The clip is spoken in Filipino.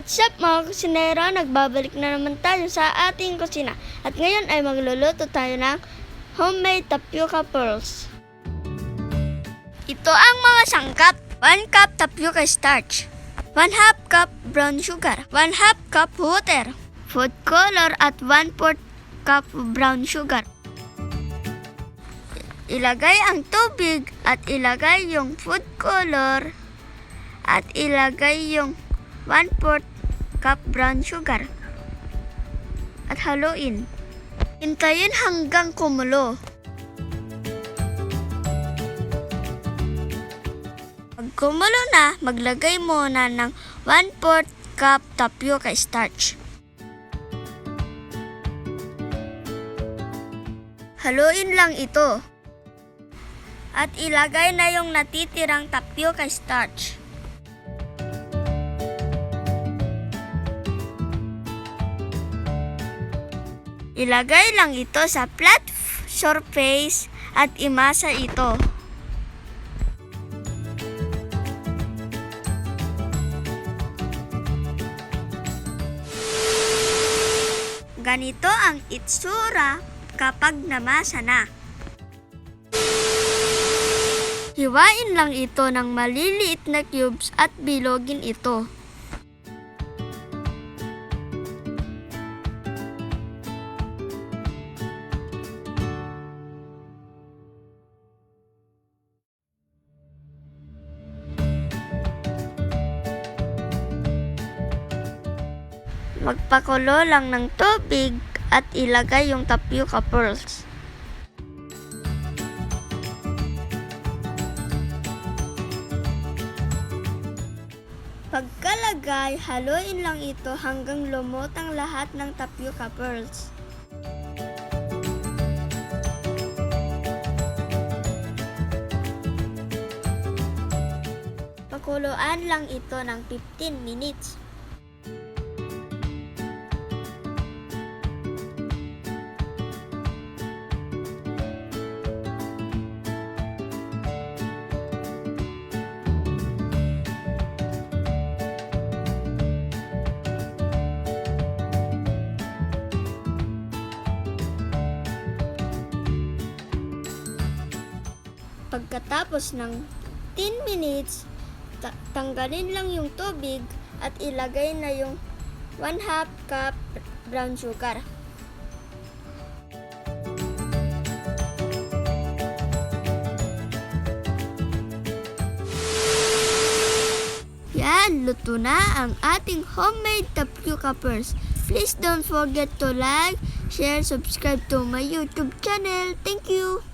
What's up mga kusinero? Nagbabalik na naman tayo sa ating kusina. At ngayon ay magluluto tayo ng homemade tapioca pearls. Ito ang mga sangkap. 1 cup tapioca starch, 1/2 cup brown sugar, 1/2 cup water, food color at 1/4 cup brown sugar. Ilagay ang tubig at ilagay yung food color at ilagay yung 1/4 cup brown sugar at haluin. Hintayin hanggang kumulo. Pag kumulo na, maglagay muna ng 1/4 cup tapioca starch. Haluin lang ito. At ilagay na yung natitirang tapioca starch. Ilagay lang ito sa flat surface at imasa ito. Ganito ang itsura kapag namasa na. Hiwain lang ito ng maliliit na cubes at bilogin ito. Magpakulo lang ng tubig at ilagay yung tapioca pearls. Pagkalagay, haluin lang ito hanggang lumutang lahat ng tapioca pearls. Pakuluan lang ito ng 15 minutes. Pagkatapos ng 10 minutes, tanggalin lang yung tubig at ilagay na yung 1/2 cup brown sugar. Yan, luto na ang ating homemade tapioca pearls. Please don't forget to like, share, subscribe to my YouTube channel. Thank you!